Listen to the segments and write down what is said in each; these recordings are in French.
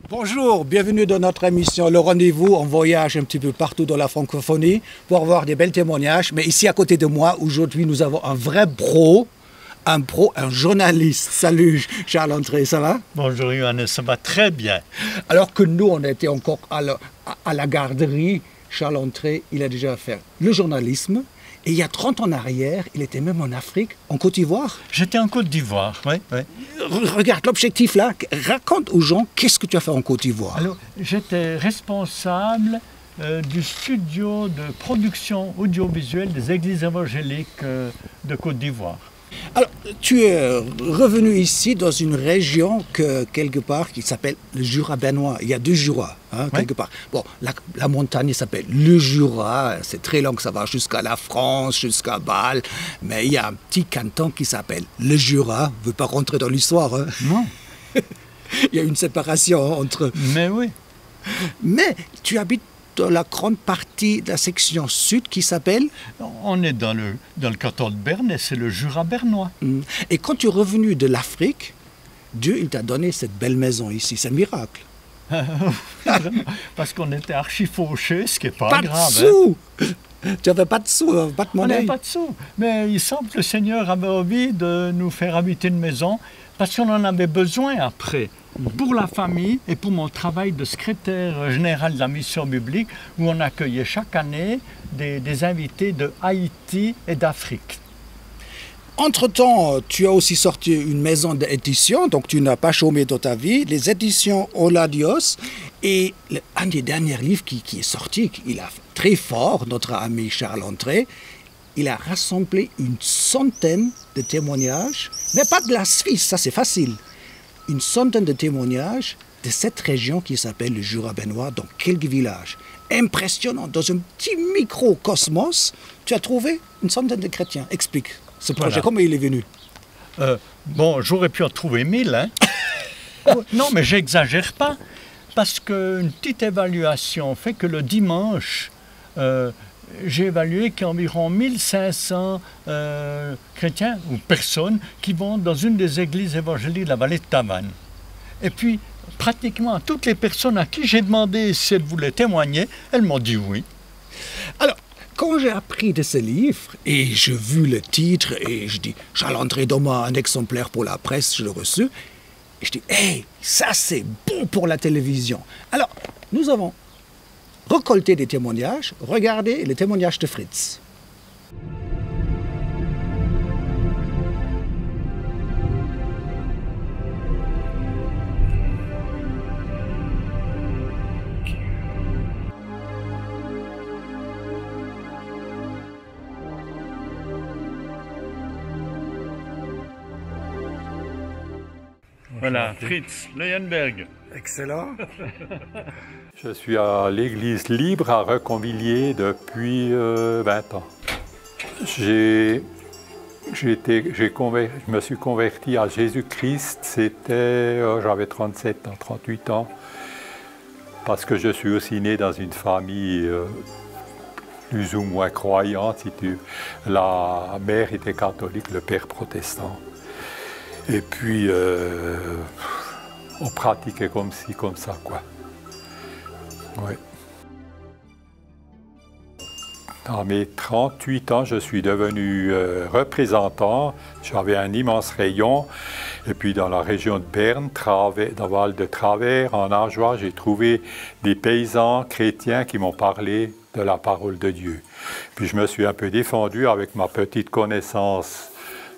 Bonjour, bienvenue dans notre émission Le Rendez-vous. On voyage un petit peu partout dans la francophonie pour voir des belles témoignages. Mais ici à côté de moi, aujourd'hui, nous avons un vrai pro, un journaliste. Salut Charles-André, ça va? Bonjour Johannes, ça va très bien. Alors que nous, on était encore à la garderie, Charles-André, il a déjà fait le journalisme. Et il y a 30 ans en arrière, il était même en Afrique, en Côte d'Ivoire. J'étais en Côte d'Ivoire, oui. Regarde l'objectif là. Raconte aux gens qu'est-ce que tu as fait en Côte d'Ivoire. Alors, j'étais responsable du studio de production audiovisuelle des églises évangéliques de Côte d'Ivoire. Alors, tu es revenu ici dans une région quelque part qui s'appelle le Jura bernois. Il y a deux Jura, quelque part. Bon, la montagne s'appelle le Jura. C'est très long, ça va jusqu'à la France, jusqu'à Bâle. Mais il y a un petit canton qui s'appelle le Jura. Je ne veux pas rentrer dans l'histoire. Hein. Non. Il y a une séparation entre... Mais oui. Mais tu habites dans la grande partie de la section sud qui s'appelle... On est dans le canton de Berne et c'est le Jura bernois. Et quand tu es revenu de l'Afrique, Dieu il t'a donné cette belle maison ici. C'est un miracle. Parce qu'on était archi-fauchés, ce qui n'est pas grave. Pas de sous Tu n'avais pas de sous, pas de monnaie. On n'avait pas de sous. Mais il semble que le Seigneur avait envie de nous faire habiter une maison parce qu'on en avait besoin après. Pour la famille et pour mon travail de secrétaire général de la mission biblique où on accueillait chaque année des invités de Haïti et d'Afrique. Entre-temps, tu as aussi sorti une maison d'édition, donc tu n'as pas chômé dans ta vie, les éditions Oladios. Et un des derniers livres qui est sorti, il a fait très fort, notre ami Charles-André, il a rassemblé une centaine de témoignages, mais pas de la Suisse, ça c'est facile. Une centaine de témoignages de cette région qui s'appelle le Jura bernois dans quelques villages. Impressionnant, dans un petit microcosmos, tu as trouvé une centaine de chrétiens. Explique ce projet, voilà. Comment il est venu? Bon, j'aurais pu en trouver 1000, hein. Non, mais j'exagère pas, parce qu'une petite évaluation fait que le dimanche, j'ai évalué qu'il y a environ 1500 chrétiens ou personnes qui vont dans une des églises évangéliques de la vallée de Tavannes. Et puis, pratiquement toutes les personnes à qui j'ai demandé si elles voulaient témoigner, elles m'ont dit oui. Alors, quand j'ai appris de ce livre, et j'ai vu le titre, et je dis, Charles-André, donne-moi un exemplaire pour la presse, je l'ai reçu, et je dis, hey, ça c'est bon pour la télévision. Alors, nous avons récolté des témoignages. Regardez les témoignages de Fritz. Voilà, Fritz Leuenberg. Excellent. Je suis à l'Église libre à Reconvilier depuis 20 ans. Je me suis converti à Jésus-Christ, j'avais 37 ans, 38 ans, parce que je suis aussi né dans une famille plus ou moins croyante. La mère était catholique, le père protestant. Et puis, on pratiquait comme ci, comme ça, quoi. Oui. Dans mes 38 ans, je suis devenu représentant. J'avais un immense rayon. Et puis, dans la région de Berne, dans Val de Travers, en Argeois, j'ai trouvé des paysans chrétiens qui m'ont parlé de la parole de Dieu. Puis, je me suis un peu défendu avec ma petite connaissance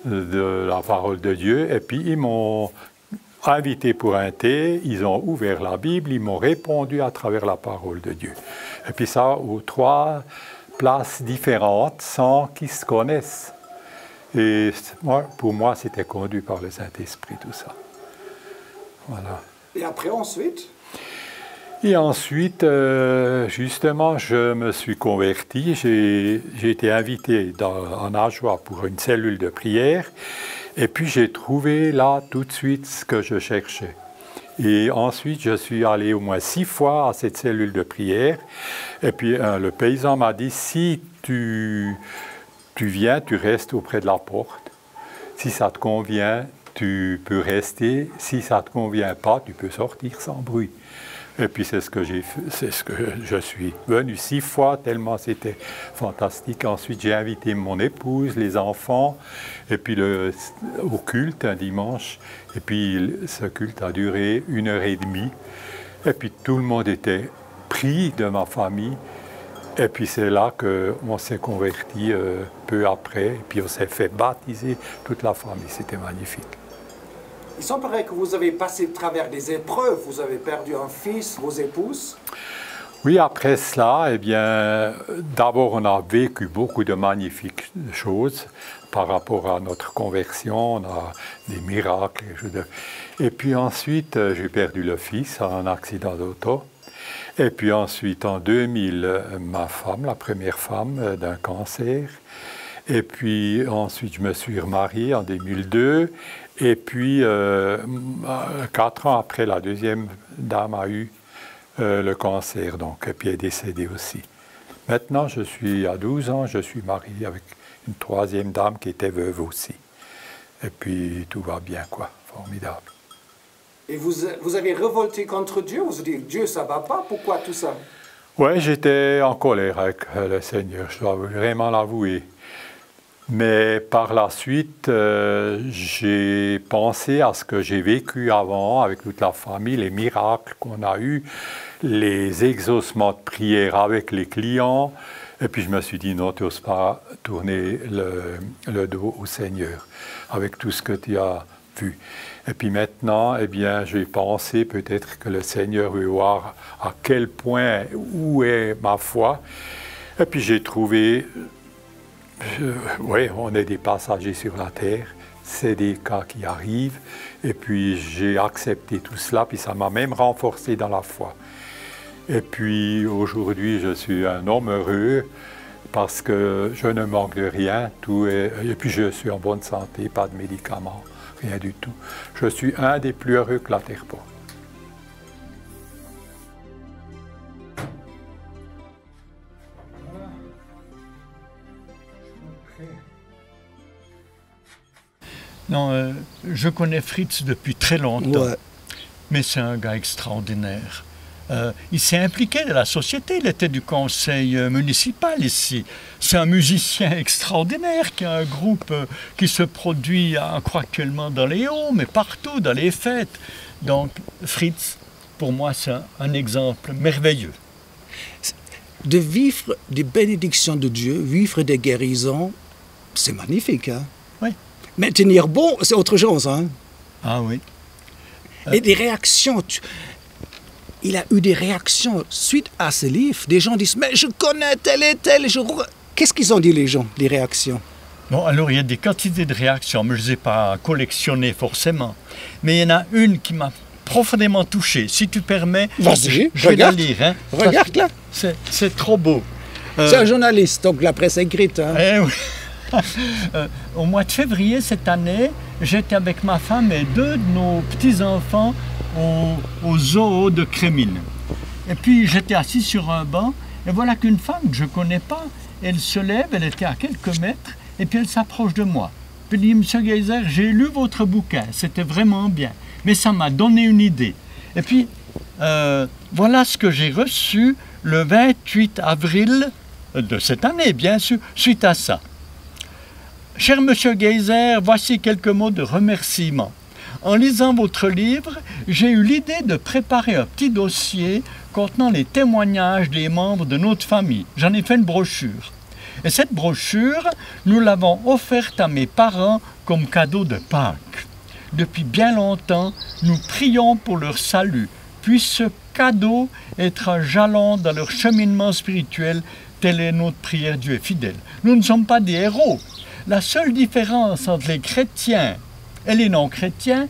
de la parole de Dieu, et puis ils m'ont invité pour un thé, ils ont ouvert la Bible, ils m'ont répondu à travers la parole de Dieu. Et puis ça, aux 3 places différentes, sans qu'ils se connaissent. Et pour moi, c'était conduit par le Saint-Esprit, tout ça. Voilà. Et après, ensuite? Et ensuite, justement, je me suis converti. J'ai été invité en Ajoie pour une cellule de prière. Et puis, j'ai trouvé là tout de suite ce que je cherchais. Et ensuite, je suis allé au moins 6 fois à cette cellule de prière. Et puis, le paysan m'a dit, si tu viens, tu restes auprès de la porte. Si ça te convient, tu peux rester. Si ça ne te convient pas, tu peux sortir sans bruit. Et puis c'est ce que j'ai fait, c'est ce que je suis venu 6 fois, tellement c'était fantastique. Ensuite, j'ai invité mon épouse, les enfants, et puis au culte un dimanche. Et puis ce culte a duré 1h30. Et puis tout le monde était pris de ma famille. Et puis c'est là qu'on s'est converti peu après. Et puis on s'est fait baptiser toute la famille. C'était magnifique. Il semblerait que vous avez passé à travers des épreuves. Vous avez perdu un fils, vos épouses. Oui, après cela, eh bien, d'abord, on a vécu beaucoup de magnifiques choses par rapport à notre conversion. On a des miracles. Et puis ensuite, j'ai perdu le fils en accident d'auto. Et puis ensuite, en 2000, ma femme, la première femme, d'un cancer. Et puis ensuite, je me suis remarié en 2002. Et puis, 4 ans après, la deuxième dame a eu le cancer, donc, et puis elle est décédée aussi. Maintenant, à 12 ans, je suis marié avec une troisième dame qui était veuve aussi. Et puis, tout va bien, quoi. Formidable. Et vous avez révolté contre Dieu? Vous avez dit, Dieu, ça ne va pas? Pourquoi tout ça? Oui, j'étais en colère avec le Seigneur, je dois vraiment l'avouer. Mais par la suite, j'ai pensé à ce que j'ai vécu avant avec toute la famille, les miracles qu'on a eus, les exaucements de prière avec les clients. Et puis je me suis dit, non, tu n'oses pas tourner le dos au Seigneur avec tout ce que tu as vu. Et puis maintenant, eh bien, j'ai pensé peut-être que le Seigneur veut voir à quel point, où est ma foi. Et puis j'ai trouvé... Oui, on est des passagers sur la terre, c'est des cas qui arrivent, et puis j'ai accepté tout cela, puis ça m'a même renforcé dans la foi. Et puis aujourd'hui, je suis un homme heureux, parce que je ne manque de rien, et puis je suis en bonne santé, pas de médicaments, rien du tout. Je suis un des plus heureux que la terre porte. Non, je connais Fritz depuis très longtemps, Ouais. mais c'est un gars extraordinaire. Il s'est impliqué dans la société, il était du conseil municipal ici. C'est un musicien extraordinaire qui a un groupe qui se produit, je crois, actuellement dans les Hauts, mais partout, dans les fêtes. Donc Fritz, pour moi, c'est un exemple merveilleux. De vivre des bénédictions de Dieu, vivre des guérisons, c'est magnifique, hein? Oui. Mais tenir bon, c'est autre chose, hein? Ah oui. Et des réactions. Il a eu des réactions suite à ce livre. Des gens disent, mais je connais tel et tel. Qu'est-ce qu'ils ont dit, les gens, les réactions? Bon, alors il y a des quantités de réactions, mais je ne les ai pas collectionnées forcément. Mais il y en a une qui m'a profondément touché. Si tu permets, Vas-y, je vais la regarde. lire. Hein. Regarde là. C'est trop beau. C'est un journaliste, donc la presse écrite. Hein. Eh oui. Au mois de février cette année, j'étais avec ma femme et 2 de nos petits-enfants au zoo de Crémine. Et puis j'étais assis sur un banc et voilà qu'une femme que je ne connais pas, elle se lève, elle était à quelques mètres et puis elle s'approche de moi. Puis elle dit, Monsieur Geyser, j'ai lu votre bouquin, c'était vraiment bien, mais ça m'a donné une idée. Et puis voilà ce que j'ai reçu le 28 avril de cette année, bien sûr, suite à ça. Cher Monsieur Geyser, voici quelques mots de remerciement. En lisant votre livre, j'ai eu l'idée de préparer un petit dossier contenant les témoignages des membres de notre famille. J'en ai fait une brochure. Et cette brochure, nous l'avons offerte à mes parents comme cadeau de Pâques. Depuis bien longtemps, nous prions pour leur salut. Puisse ce cadeau être un jalon dans leur cheminement spirituel. Telle est notre prière, Dieu est fidèle. Nous ne sommes pas des héros. La seule différence entre les chrétiens et les non-chrétiens,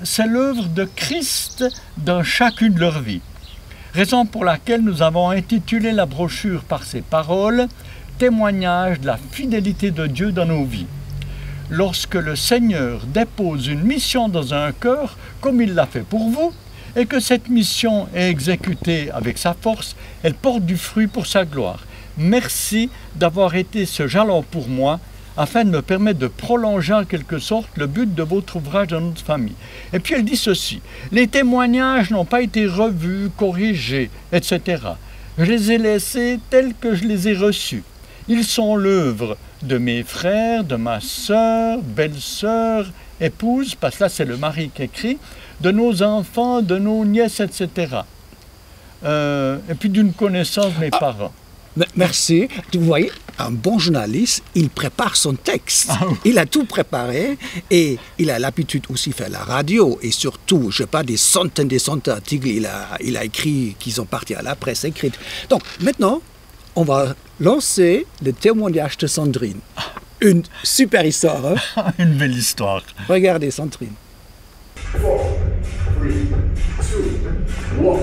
c'est l'œuvre de Christ dans chacune de leurs vies. Raison pour laquelle nous avons intitulé la brochure par ces paroles « Témoignage de la fidélité de Dieu dans nos vies ». Lorsque le Seigneur dépose une mission dans un cœur, comme il l'a fait pour vous, et que cette mission est exécutée avec sa force, elle porte du fruit pour sa gloire. Merci d'avoir été ce jalon pour moi, afin de me permettre de prolonger en quelque sorte le but de votre ouvrage dans notre famille. Et puis elle dit ceci, les témoignages n'ont pas été revus, corrigés, etc. Je les ai laissés tels que je les ai reçus. Ils sont l'œuvre de mes frères, de ma sœur, belle-sœur, épouse, parce que là c'est le mari qui écrit, de nos enfants, de nos nièces, etc. Et puis d'une connaissance de mes parents. Merci. Vous voyez, un bon journaliste, il prépare son texte. Ah oui. Il a tout préparé et il a l'habitude aussi de faire la radio. Et surtout, je ne sais pas, des centaines d'articles il a écrit qui sont partis à la presse écrite. Donc maintenant, on va lancer le témoignage de Sandrine. Une super histoire. Hein? Une belle histoire. Regardez Sandrine. 4, 3, 2, 1, go.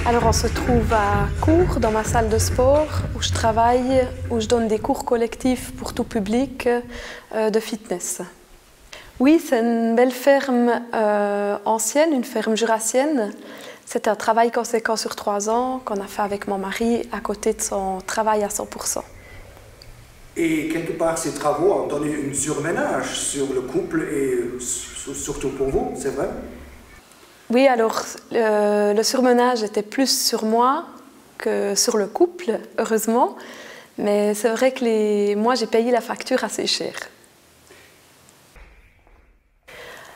Alors on se trouve à Cours, dans ma salle de sport, où je travaille, où je donne des cours collectifs pour tout public de fitness. Oui, c'est une belle ferme ancienne, une ferme jurassienne. C'est un travail conséquent sur 3 ans qu'on a fait avec mon mari à côté de son travail à 100%. Et quelque part, ces travaux ont donné un surménage sur le couple et surtout pour vous, c'est vrai? Oui, alors le surmenage était plus sur moi que sur le couple, heureusement. Mais c'est vrai que moi, j'ai payé la facture assez cher.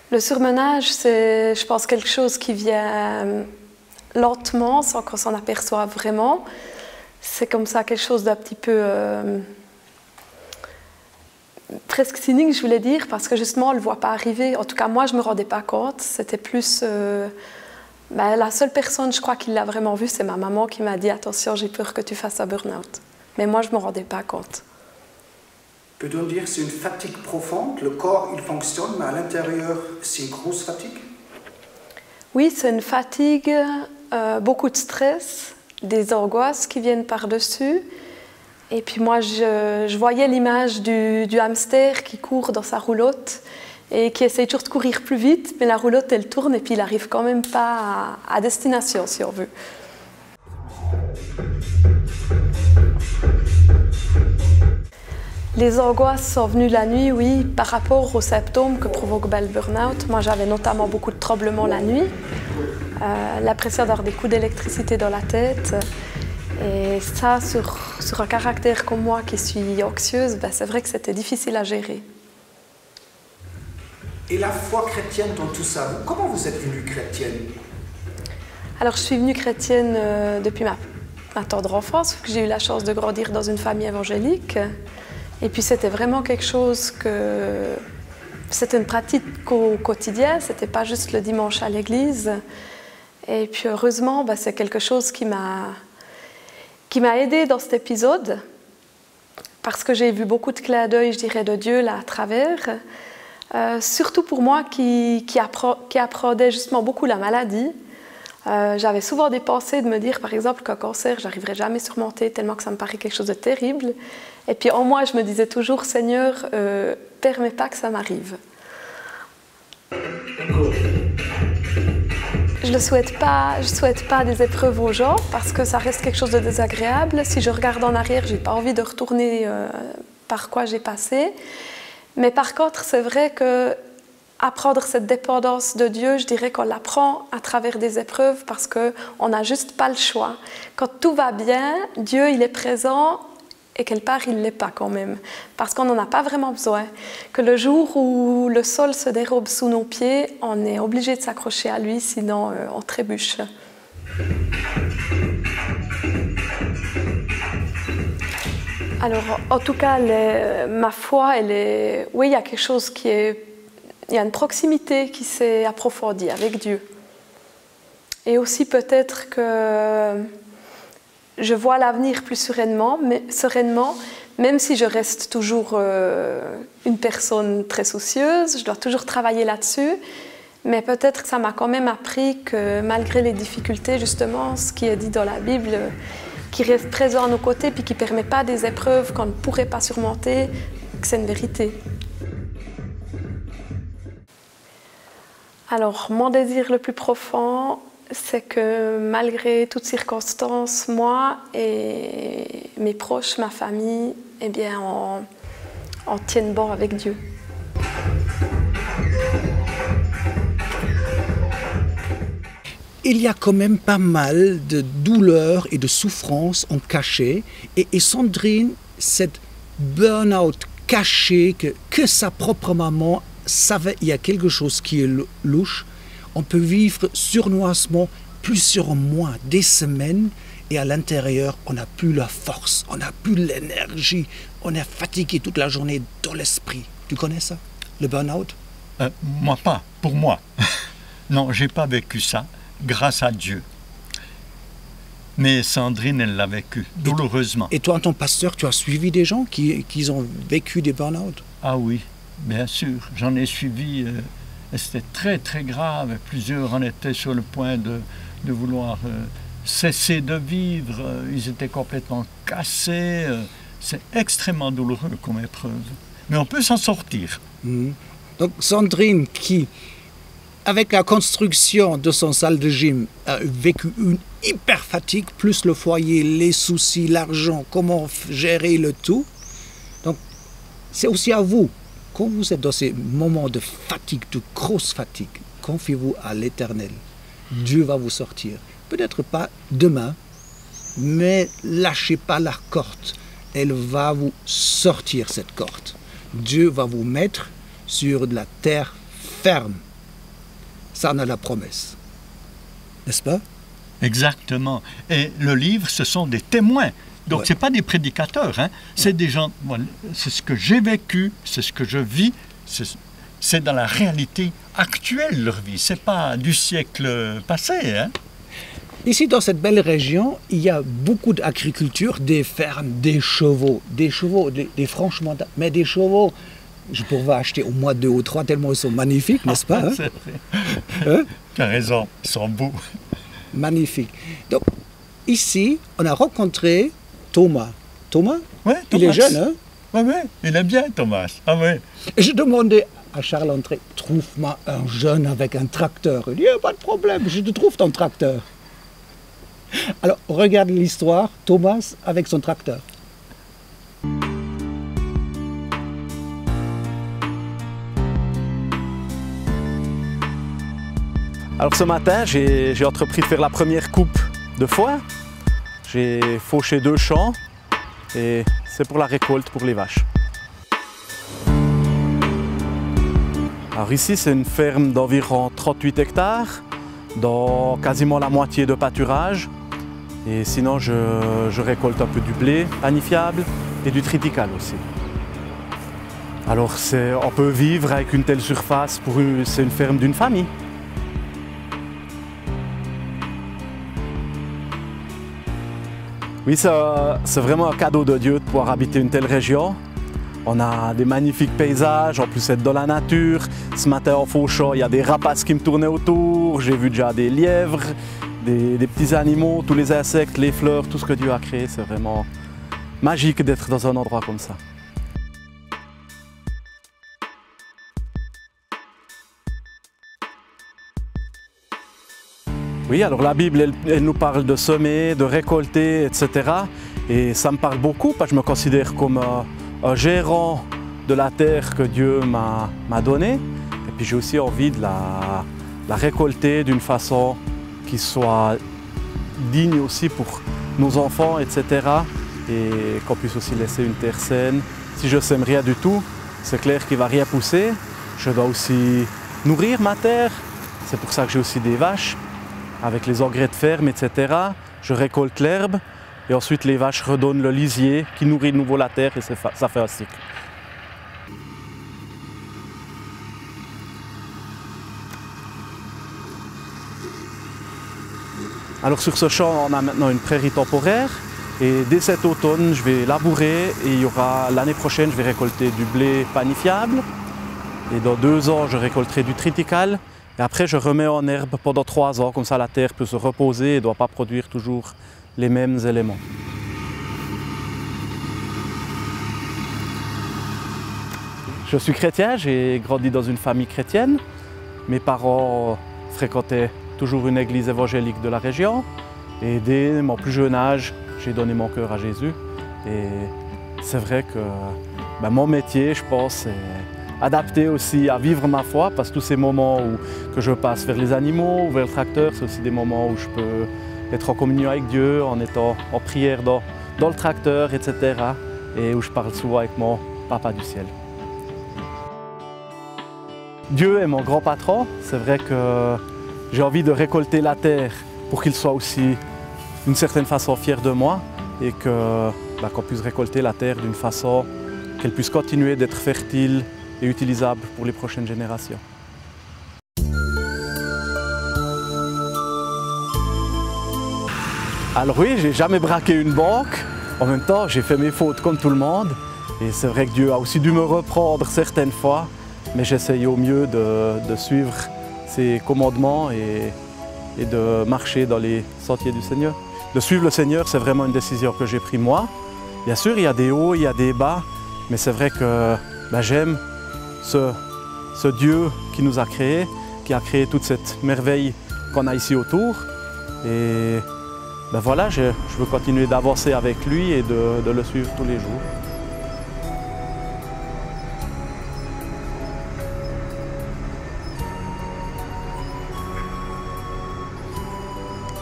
Le surmenage, c'est, je pense, quelque chose qui vient lentement, sans qu'on s'en aperçoive vraiment. C'est comme ça, quelque chose d'un petit peu presque cynique, je voulais dire, parce que justement, on ne le voit pas arriver. En tout cas, moi, je ne me rendais pas compte. C'était plus... la seule personne, je crois, qui l'a vraiment vu, c'est ma maman qui m'a dit « Attention, j'ai peur que tu fasses un burn-out ». Mais moi, je ne me rendais pas compte. Peut-on dire que c'est une fatigue profonde? Le corps, il fonctionne, mais à l'intérieur, c'est une grosse fatigue? Oui, c'est une fatigue, beaucoup de stress, des angoisses qui viennent par-dessus. Et puis moi, je voyais l'image du hamster qui court dans sa roulotte et qui essaye toujours de courir plus vite, mais la roulotte, elle tourne et puis il n'arrive quand même pas à destination, si on veut. Les angoisses sont venues la nuit, oui, par rapport aux symptômes que provoque le burn-out. Moi, j'avais notamment beaucoup de tremblements la nuit, l'impression d'avoir des coups d'électricité dans la tête. Et ça, sur un caractère comme moi qui suis anxieuse, c'est vrai que c'était difficile à gérer. Et la foi chrétienne dans tout ça, comment vous êtes venue chrétienne? Alors, je suis venue chrétienne depuis ma tendre enfance, parce que j'ai eu la chance de grandir dans une famille évangélique. Et puis, c'était vraiment quelque chose que... C'était une pratique au quotidien, c'était pas juste le dimanche à l'église. Et puis, heureusement, c'est quelque chose qui m'a aidée dans cet épisode, parce que j'ai vu beaucoup de clins d'œil, je dirais, de Dieu là à travers. Surtout pour moi qui appréhendais justement beaucoup la maladie. J'avais souvent des pensées de me dire, par exemple, qu'un cancer, je n'arriverais jamais à surmonter, tellement que ça me paraît quelque chose de terrible. Et puis en moi, je me disais toujours, Seigneur, permets pas que ça m'arrive. Je ne souhaite pas des épreuves aux gens, parce que ça reste quelque chose de désagréable. Si je regarde en arrière, je n'ai pas envie de retourner par quoi j'ai passé. Mais par contre, c'est vrai que apprendre cette dépendance de Dieu, je dirais qu'on l'apprend à travers des épreuves parce qu'on n'a juste pas le choix. Quand tout va bien, Dieu, il est présent et quelque part, il ne l'est pas quand même. Parce qu'on n'en a pas vraiment besoin. Que le jour où le sol se dérobe sous nos pieds, on est obligé de s'accrocher à lui, sinon on trébuche. Alors, en tout cas, ma foi, elle est... Oui, il y a quelque chose qui est... Il y a une proximité qui s'est approfondie avec Dieu. Et aussi peut-être que je vois l'avenir plus sereinement, même si je reste toujours une personne très soucieuse, je dois toujours travailler là-dessus. Mais peut-être que ça m'a quand même appris que malgré les difficultés, justement, ce qui est dit dans la Bible, qui reste présent à nos côtés puis qui ne permet pas des épreuves qu'on ne pourrait pas surmonter, que c'est une vérité. Alors, mon désir le plus profond, c'est que malgré toutes circonstances, moi et mes proches, ma famille, eh bien, on tienne bon avec Dieu. Il y a quand même pas mal de douleurs et de souffrances en cachet. Et Sandrine, cette burn-out caché que sa propre maman savait, il y a quelque chose qui est louche. On peut vivre sournoisement plusieurs mois, des semaines, et à l'intérieur, on n'a plus la force, on n'a plus l'énergie, on est fatigué toute la journée dans l'esprit. Tu connais ça, le burn-out? Moi pas, pour moi. Non, j'ai pas vécu ça. Grâce à Dieu. Mais Sandrine, elle l'a vécu, douloureusement. Et toi, en tant que pasteur, tu as suivi des gens qui ont vécu des burn-out? Ah oui, bien sûr. J'en ai suivi. C'était très, très grave. Plusieurs en étaient sur le point de vouloir cesser de vivre. Ils étaient complètement cassés. C'est extrêmement douloureux comme épreuve. Mais on peut s'en sortir. Donc, Sandrine, qui... avec la construction de son salle de gym, a vécu une hyper fatigue, plus le foyer, les soucis, l'argent, comment gérer le tout. Donc, c'est aussi à vous, quand vous êtes dans ces moments de fatigue, de grosse fatigue, confiez-vous à l'Éternel. Dieu va vous sortir. Peut-être pas demain, mais lâchez pas la corde. Elle va vous sortir, cette corde. Dieu va vous mettre sur de la terre ferme. Ça en a la promesse. N'est-ce pas? Exactement. Et le livre, ce sont des témoins. Donc, ce n'est pas des prédicateurs. Hein. C'est des gens... Voilà, c'est ce que j'ai vécu, c'est ce que je vis. C'est dans la réalité actuelle, leur vie. Ce n'est pas du siècle passé. Hein. Ici, dans cette belle région, il y a beaucoup d'agriculture, des fermes, des chevaux, des franchement... Mais des chevaux... Je pourrais acheter au moins 2 ou 3 tellement ils sont magnifiques, n'est-ce pas? Hein? C'est vrai. Tu as raison, ils sont beaux. Magnifiques. Donc, ici, on a rencontré Thomas. Thomas? Oui, Thomas. Il est jeune, hein? Oui, il est bien, Thomas. Ah oui. Et je demandais à Charles André, trouve-moi un jeune avec un tracteur. Il dit, pas de problème, je te trouve ton tracteur. Alors, regarde l'histoire, Thomas avec son tracteur. Alors ce matin, j'ai entrepris de faire la première coupe de foin. J'ai fauché 2 champs et c'est pour la récolte pour les vaches. Alors ici, c'est une ferme d'environ 38 hectares, dans quasiment la moitié de pâturage. Et sinon, je récolte un peu du blé panifiable et du triticale aussi. Alors on peut vivre avec une telle surface, c'est une ferme d'une famille. Oui, c'est vraiment un cadeau de Dieu de pouvoir habiter une telle région. On a des magnifiques paysages, en plus être dans la nature. Ce matin en fauchant, il y a des rapaces qui me tournaient autour. J'ai vu déjà des lièvres, des petits animaux, tous les insectes, les fleurs, tout ce que Dieu a créé. C'est vraiment magique d'être dans un endroit comme ça. Oui, alors la Bible, elle nous parle de semer, de récolter, etc. Et ça me parle beaucoup parce que je me considère comme un gérant de la terre que Dieu m'a donnée. Et puis j'ai aussi envie de la récolter d'une façon qui soit digne aussi pour nos enfants, etc. Et qu'on puisse aussi laisser une terre saine. Si je ne sème rien du tout, c'est clair qu'il ne va rien pousser. Je dois aussi nourrir ma terre. C'est pour ça que j'ai aussi des vaches. Avec les engrais de ferme, etc. Je récolte l'herbe et ensuite les vaches redonnent le lisier qui nourrit de nouveau la terre et ça fait un cycle. Alors sur ce champ, on a maintenant une prairie temporaire et dès cet automne, je vais labourer et l'année prochaine, je vais récolter du blé panifiable et dans 2 ans, je récolterai du triticale. Et après, je remets en herbe pendant 3 ans, comme ça la terre peut se reposer et ne doit pas produire toujours les mêmes éléments. Je suis chrétien, j'ai grandi dans une famille chrétienne mes parents fréquentaient toujours une église évangélique de la région. Et dès mon plus jeune âge, j'ai donné mon cœur à Jésus. Et c'est vrai que mon métier, je pense, est adapté aussi à vivre ma foi, parce que tous ces moments que je passe vers les animaux ou vers le tracteur, c'est aussi des moments où je peux être en communion avec Dieu, en étant en prière dans le tracteur, etc. Et où je parle souvent avec mon Papa du ciel. Dieu est mon grand patron. C'est vrai que j'ai envie de récolter la terre pour qu'il soit aussi d'une certaine façon fier de moi et qu'on puisse récolter la terre d'une façon qu'elle puisse continuer d'être fertile et utilisable pour les prochaines générations. Alors oui, j'ai jamais braqué une banque. En même temps, j'ai fait mes fautes comme tout le monde. Et c'est vrai que Dieu a aussi dû me reprendre certaines fois. Mais j'essaye au mieux de suivre ses commandements et de marcher dans les sentiers du Seigneur. De suivre le Seigneur, c'est vraiment une décision que j'ai prise moi. Bien sûr, il y a des hauts, il y a des bas. Mais c'est vrai que j'aime ce Dieu qui nous a créés, qui a créé toute cette merveille qu'on a ici autour. Et voilà, je veux continuer d'avancer avec lui et de le suivre tous les jours.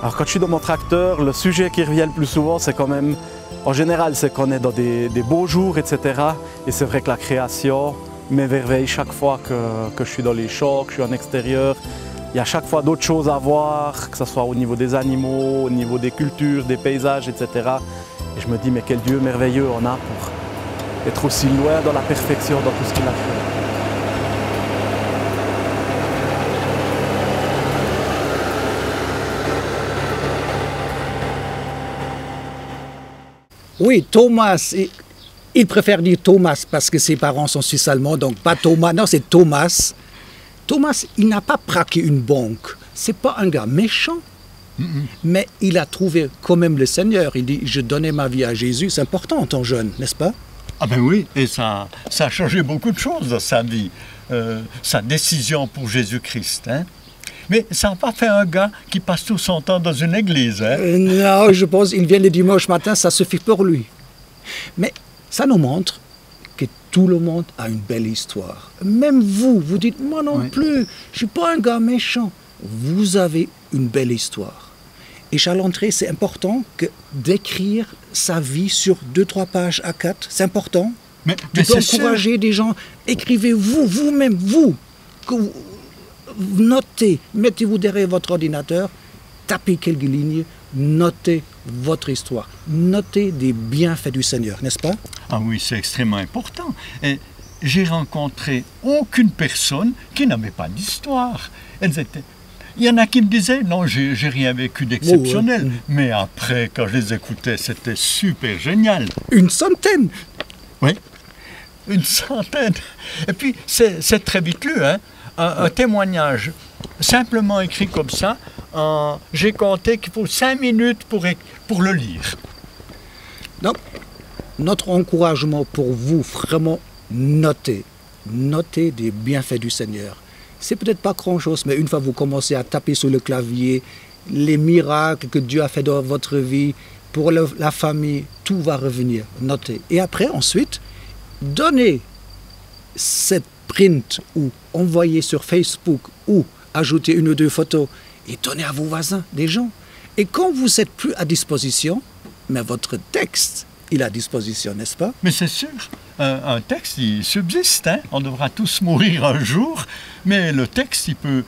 Alors quand je suis dans mon tracteur, le sujet qui revient le plus souvent, c'est quand même, en général, c'est qu'on est dans des beaux jours, etc. Et c'est vrai que la création m'émerveille chaque fois que je suis dans les champs, que je suis en extérieur. Il y a chaque fois d'autres choses à voir, que ce soit au niveau des animaux, au niveau des cultures, des paysages, etc. Et je me dis, mais quel Dieu merveilleux on a pour être aussi loin dans la perfection dans tout ce qu'il a fait. Oui, Thomas, il préfère dire Thomas parce que ses parents sont suisses-allemands, donc pas Thomas, non, c'est Thomas. Thomas, il n'a pas braqué une banque. C'est pas un gars méchant, mais il a trouvé quand même le Seigneur. Il dit, je donnais ma vie à Jésus. C'est important en tant que jeune, n'est-ce pas? Ah ben oui, et ça a changé beaucoup de choses dans sa vie, sa décision pour Jésus-Christ. Hein? Mais ça n'a pas fait un gars qui passe tout son temps dans une église. Hein? Non, je pense qu'il vient le dimanche matin, ça suffit pour lui. Mais ça nous montre que tout le monde a une belle histoire. Même vous, vous dites, moi non plus, je ne suis pas un gars méchant. Vous avez une belle histoire. Et Charles André, c'est important d'écrire sa vie sur 2-3 pages A4. C'est important. Mais tu peux encourager des gens. Écrivez-vous, vous-même, notez, mettez-vous derrière votre ordinateur, tapez quelques lignes, notez votre histoire, notez des bienfaits du Seigneur, n'est-ce pas? Ah oui, c'est extrêmement important. Et j'ai rencontré aucune personne qui n'avait pas d'histoire. Il y en a qui me disaient, non, j'ai rien vécu d'exceptionnel. Mais après, quand je les écoutais, c'était super génial. Une centaine? Oui, une centaine. Et puis, c'est très vite lu, hein. Un témoignage simplement écrit comme ça, j'ai compté qu'il faut 5 minutes pour le lire. Donc, notre encouragement pour vous, vraiment, notez des bienfaits du Seigneur. C'est peut-être pas grand-chose, mais une fois que vous commencez à taper sur le clavier, les miracles que Dieu a fait dans votre vie, pour la famille, tout va revenir. Notez. Et après, ensuite, donnez cette print ou envoyer sur Facebook ou ajouter 1 ou 2 photos et donner à vos voisins, des gens. Et quand vous n'êtes plus à disposition, mais votre texte, il est à disposition, n'est-ce pas? Mais c'est sûr, un texte, il subsiste, hein? On devra tous mourir un jour, mais le texte, il peut...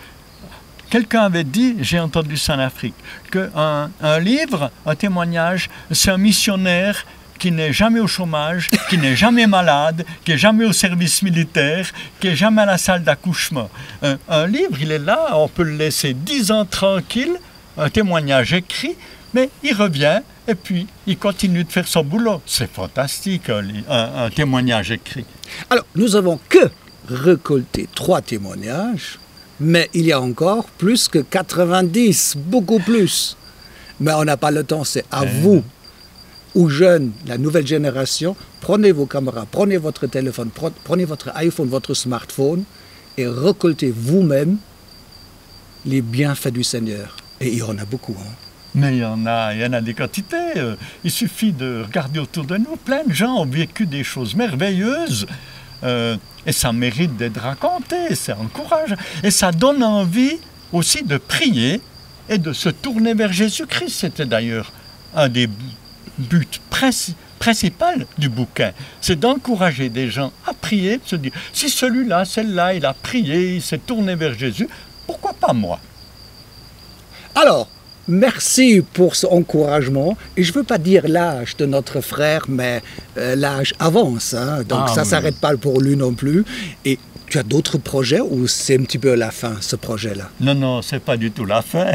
Quelqu'un avait dit, j'ai entendu ça en Afrique, qu'un livre, un témoignage, c'est un missionnaire qui n'est jamais au chômage, qui n'est jamais malade, qui n'est jamais au service militaire, qui n'est jamais à la salle d'accouchement. Un livre, il est là, on peut le laisser 10 ans tranquille, un témoignage écrit, mais il revient et puis il continue de faire son boulot. C'est fantastique, un témoignage écrit. Alors, nous avons que récolté 3 témoignages, mais il y a encore plus que 90, beaucoup plus. Mais on n'a pas le temps, c'est à vous. Ou jeunes, la nouvelle génération, prenez vos caméras, prenez votre téléphone, prenez votre iPhone, votre smartphone et récoltez vous-même les bienfaits du Seigneur. Et il y en a beaucoup. Hein. Mais il y en a des quantités. Il suffit de regarder autour de nous. Plein de gens ont vécu des choses merveilleuses. Et ça mérite d'être raconté, ça encourage. Et ça donne envie aussi de prier et de se tourner vers Jésus-Christ. C'était d'ailleurs un des buts principaux du bouquin. C'est d'encourager des gens à prier, de se dire, si celui-là, celle-là, il a prié, il s'est tourné vers Jésus, pourquoi pas moi? Alors, merci pour ce encouragement. Et je ne veux pas dire l'âge de notre frère, mais l'âge avance. Hein, donc ça ne s'arrête pas pour lui non plus. Et tu as d'autres projets ou c'est un petit peu la fin, ce projet-là? Non, non, c'est pas du tout la fin.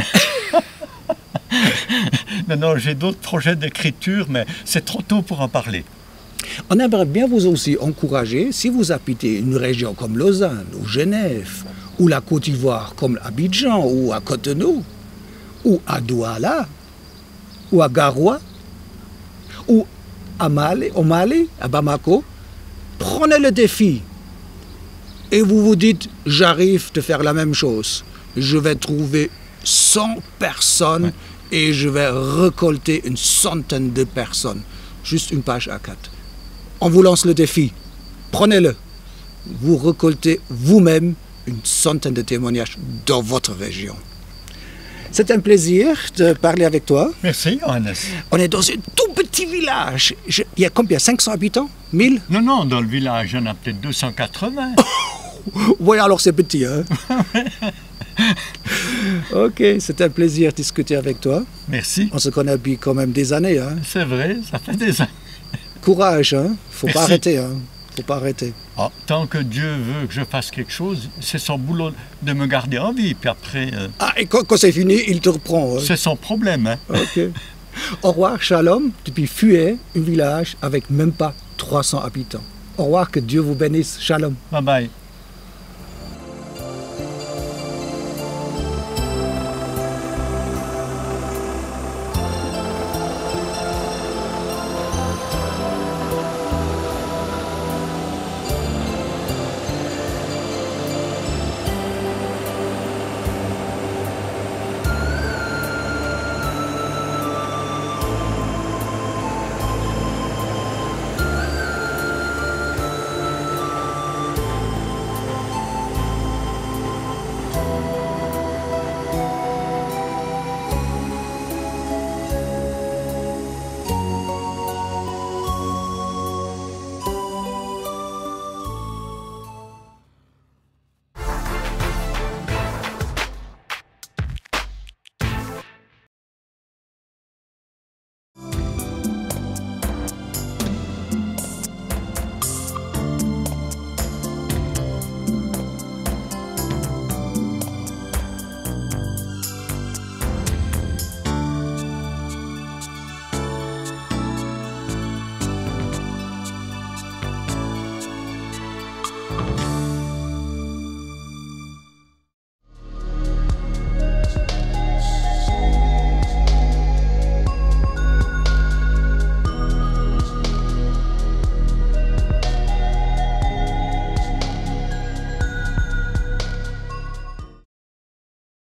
Non, j'ai d'autres projets d'écriture, mais c'est trop tôt pour en parler. On aimerait bien vous aussi encourager, si vous habitez une région comme Lausanne, ou Genève, ou la Côte d'Ivoire comme Abidjan, ou à Cotonou, ou à Douala, ou à Garoua, ou au Mali, à Bamako, prenez le défi et vous vous dites, j'arrive de faire la même chose. Je vais trouver 100 personnes et je vais récolter une centaine de personnes. Juste une page A4. On vous lance le défi. Prenez-le. Vous récoltez vous-même une centaine de témoignages dans votre région. C'est un plaisir de parler avec toi. Merci, Johannes. On est dans un tout petit village. Il y a combien? 500 habitants? 1000? Non, dans le village, il y en a peut-être 280. Oui, alors c'est petit, hein? Ok, c'est un plaisir de discuter avec toi. Merci. On se connaît depuis quand même des années, hein? C'est vrai, ça fait des années. Courage, hein? Faut Merci. pas arrêter, hein? Faut pas arrêter. Ah, tant que Dieu veut que je fasse quelque chose, c'est son boulot de me garder en vie. Puis après, Ah, et quand c'est fini, il te reprend. Hein? c'est son problème. Hein. Ok. Au revoir, Shalom, depuis Fué, un village avec même pas 300 habitants. Au revoir, que Dieu vous bénisse. Shalom. Bye bye.